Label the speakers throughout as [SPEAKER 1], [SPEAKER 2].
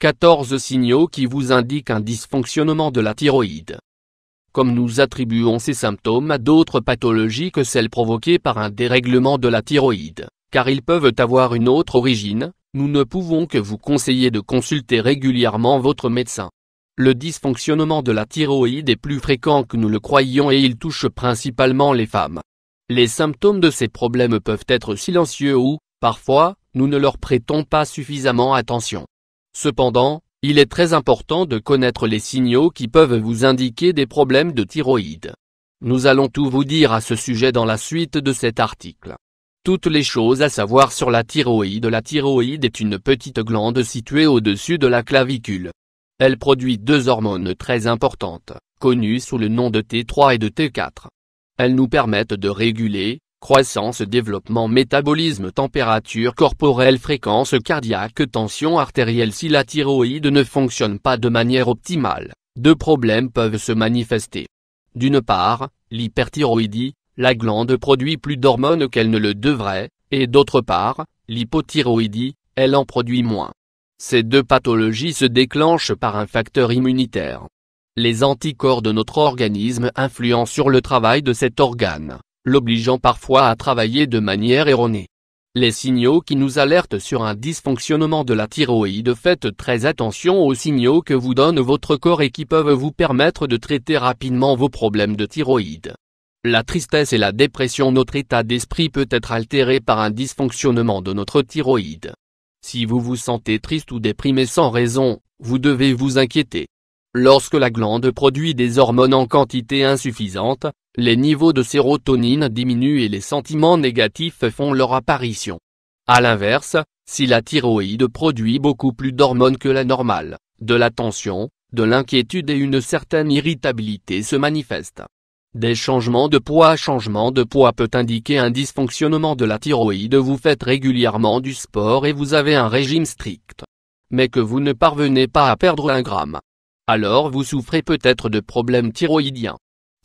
[SPEAKER 1] 14 signaux qui vous indiquent un dysfonctionnement de la thyroïde. Comme nous attribuons ces symptômes à d'autres pathologies que celles provoquées par un dérèglement de la thyroïde, car ils peuvent avoir une autre origine, nous ne pouvons que vous conseiller de consulter régulièrement votre médecin. Le dysfonctionnement de la thyroïde est plus fréquent que nous le croyions et il touche principalement les femmes. Les symptômes de ces problèmes peuvent être silencieux ou, parfois, nous ne leur prêtons pas suffisamment attention. Cependant, il est très important de connaître les signaux qui peuvent vous indiquer des problèmes de thyroïde. Nous allons tout vous dire à ce sujet dans la suite de cet article. Toutes les choses à savoir sur la thyroïde. La thyroïde est une petite glande située au-dessus de la clavicule. Elle produit deux hormones très importantes, connues sous le nom de T3 et de T4. Elles nous permettent de réguler croissance, développement, métabolisme, température corporelle, fréquence cardiaque, tension artérielle. Si la thyroïde ne fonctionne pas de manière optimale, deux problèmes peuvent se manifester. D'une part, l'hyperthyroïdie, la glande produit plus d'hormones qu'elle ne le devrait, et d'autre part, l'hypothyroïdie, elle en produit moins. Ces deux pathologies se déclenchent par un facteur immunitaire. Les anticorps de notre organisme influent sur le travail de cet organe, l'obligeant parfois à travailler de manière erronée. Les signaux qui nous alertent sur un dysfonctionnement de la thyroïde. Faites très attention aux signaux que vous donne votre corps et qui peuvent vous permettre de traiter rapidement vos problèmes de thyroïde. La tristesse et la dépression. Notre état d'esprit peut être altéré par un dysfonctionnement de notre thyroïde. Si vous vous sentez triste ou déprimé sans raison, vous devez vous inquiéter. Lorsque la glande produit des hormones en quantité insuffisante, les niveaux de sérotonine diminuent et les sentiments négatifs font leur apparition. À l'inverse, si la thyroïde produit beaucoup plus d'hormones que la normale, de la tension, de l'inquiétude et une certaine irritabilité se manifestent. Des changements de poids. Changement de poids peut indiquer un dysfonctionnement de la thyroïde. Vous faites régulièrement du sport et vous avez un régime strict, mais que vous ne parvenez pas à perdre 1 gramme. Alors vous souffrez peut-être de problèmes thyroïdiens.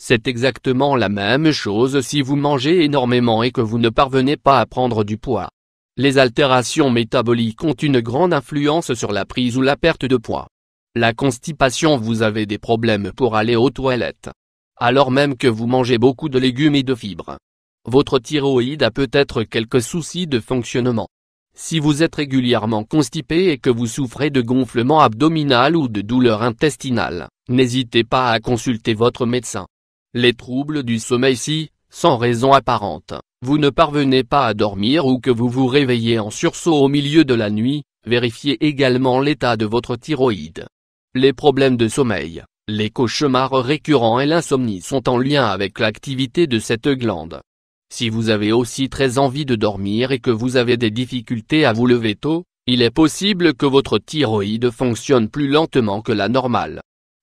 [SPEAKER 1] C'est exactement la même chose si vous mangez énormément et que vous ne parvenez pas à prendre du poids. Les altérations métaboliques ont une grande influence sur la prise ou la perte de poids. La constipation. Vous avez des problèmes pour aller aux toilettes, alors même que vous mangez beaucoup de légumes et de fibres. Votre thyroïde a peut-être quelques soucis de fonctionnement. Si vous êtes régulièrement constipé et que vous souffrez de gonflement abdominal ou de douleurs intestinales, n'hésitez pas à consulter votre médecin. Les troubles du sommeil. Si, sans raison apparente, vous ne parvenez pas à dormir ou que vous vous réveillez en sursaut au milieu de la nuit, vérifiez également l'état de votre thyroïde. Les problèmes de sommeil, les cauchemars récurrents et l'insomnie sont en lien avec l'activité de cette glande. Si vous avez aussi très envie de dormir et que vous avez des difficultés à vous lever tôt, il est possible que votre thyroïde fonctionne plus lentement que la normale.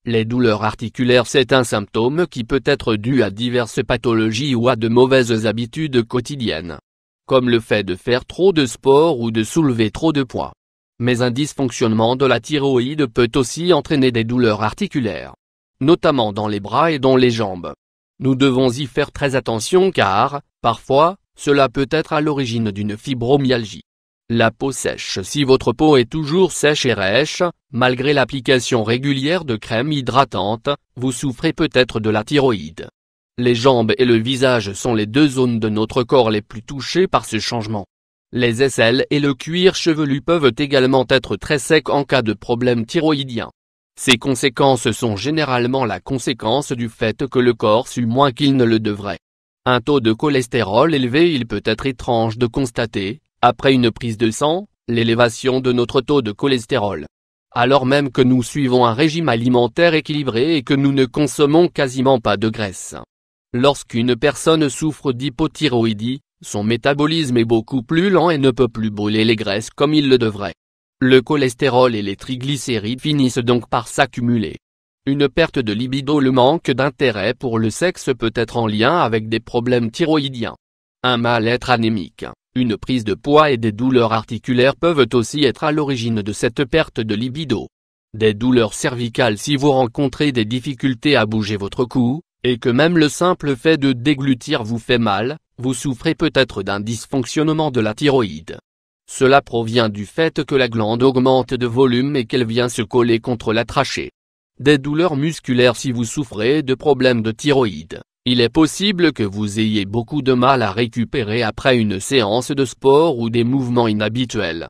[SPEAKER 1] Les douleurs articulaires. C'est un symptôme qui peut être dû à diverses pathologies ou à de mauvaises habitudes quotidiennes, comme le fait de faire trop de sport ou de soulever trop de poids. Mais un dysfonctionnement de la thyroïde peut aussi entraîner des douleurs articulaires, notamment dans les bras et dans les jambes. Nous devons y faire très attention car, parfois, cela peut être à l'origine d'une fibromyalgie. La peau sèche. Si votre peau est toujours sèche et rêche, malgré l'application régulière de crèmes hydratantes, vous souffrez peut-être de la thyroïde. Les jambes et le visage sont les deux zones de notre corps les plus touchées par ce changement. Les aisselles et le cuir chevelu peuvent également être très secs en cas de problème thyroïdien. Ces conséquences sont généralement la conséquence du fait que le corps sue moins qu'il ne le devrait. Un taux de cholestérol élevé. Il peut être étrange de constater, après une prise de sang, l'élévation de notre taux de cholestérol, alors même que nous suivons un régime alimentaire équilibré et que nous ne consommons quasiment pas de graisse. Lorsqu'une personne souffre d'hypothyroïdie, son métabolisme est beaucoup plus lent et ne peut plus brûler les graisses comme il le devrait. Le cholestérol et les triglycérides finissent donc par s'accumuler. Une perte de libido. Le manque d'intérêt pour le sexe peut être en lien avec des problèmes thyroïdiens. Un mal-être anémique, une prise de poids et des douleurs articulaires peuvent aussi être à l'origine de cette perte de libido. Des douleurs cervicales. Si vous rencontrez des difficultés à bouger votre cou, et que même le simple fait de déglutir vous fait mal, vous souffrez peut-être d'un dysfonctionnement de la thyroïde. Cela provient du fait que la glande augmente de volume et qu'elle vient se coller contre la trachée. Des douleurs musculaires. Si vous souffrez de problèmes de thyroïde, il est possible que vous ayez beaucoup de mal à récupérer après une séance de sport ou des mouvements inhabituels.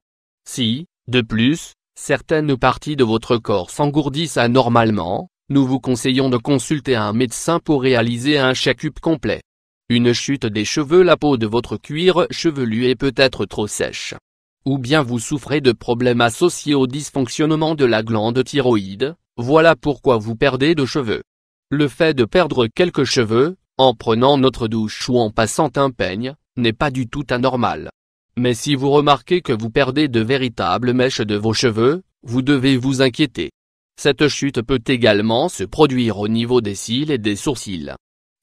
[SPEAKER 1] Si, de plus, certaines parties de votre corps s'engourdissent anormalement, nous vous conseillons de consulter un médecin pour réaliser un check-up complet. Une chute des cheveux. La peau de votre cuir chevelu est peut-être trop sèche. Ou bien vous souffrez de problèmes associés au dysfonctionnement de la glande thyroïde, voilà pourquoi vous perdez de cheveux. Le fait de perdre quelques cheveux, en prenant notre douche ou en passant un peigne, n'est pas du tout anormal. Mais si vous remarquez que vous perdez de véritables mèches de vos cheveux, vous devez vous inquiéter. Cette chute peut également se produire au niveau des cils et des sourcils.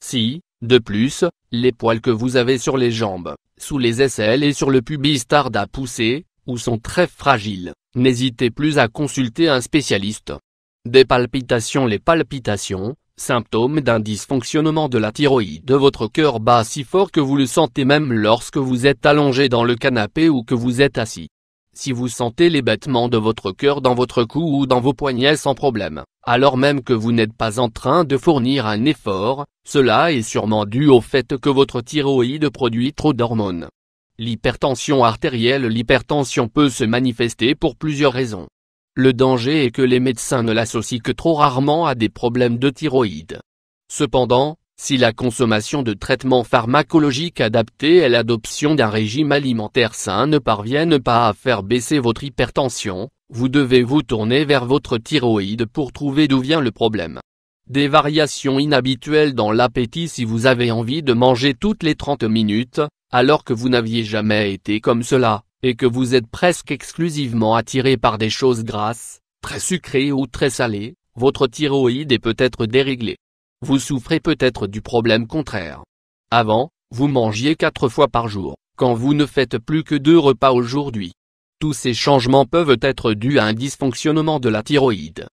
[SPEAKER 1] Si, de plus, les poils que vous avez sur les jambes, sous les aisselles et sur le pubis tardent à pousser, ou sont très fragiles, n'hésitez plus à consulter un spécialiste. Des palpitations. Les palpitations, symptôme d'un dysfonctionnement de la thyroïde. Votre cœur bat si fort que vous le sentez même lorsque vous êtes allongé dans le canapé ou que vous êtes assis. Si vous sentez les battements de votre cœur dans votre cou ou dans vos poignets sans problème, alors même que vous n'êtes pas en train de fournir un effort, cela est sûrement dû au fait que votre thyroïde produit trop d'hormones. L'hypertension artérielle. L'hypertension peut se manifester pour plusieurs raisons. Le danger est que les médecins ne l'associent que trop rarement à des problèmes de thyroïde. Cependant, si la consommation de traitements pharmacologiques adaptés et l'adoption d'un régime alimentaire sain ne parviennent pas à faire baisser votre hypertension, vous devez vous tourner vers votre thyroïde pour trouver d'où vient le problème. Des variations inhabituelles dans l'appétit. Si vous avez envie de manger toutes les 30 minutes, alors que vous n'aviez jamais été comme cela, et que vous êtes presque exclusivement attiré par des choses grasses, très sucrées ou très salées, votre thyroïde est peut-être déréglée. Vous souffrez peut-être du problème contraire. Avant, vous mangiez 4 fois par jour, quand vous ne faites plus que 2 repas aujourd'hui. Tous ces changements peuvent être dus à un dysfonctionnement de la thyroïde.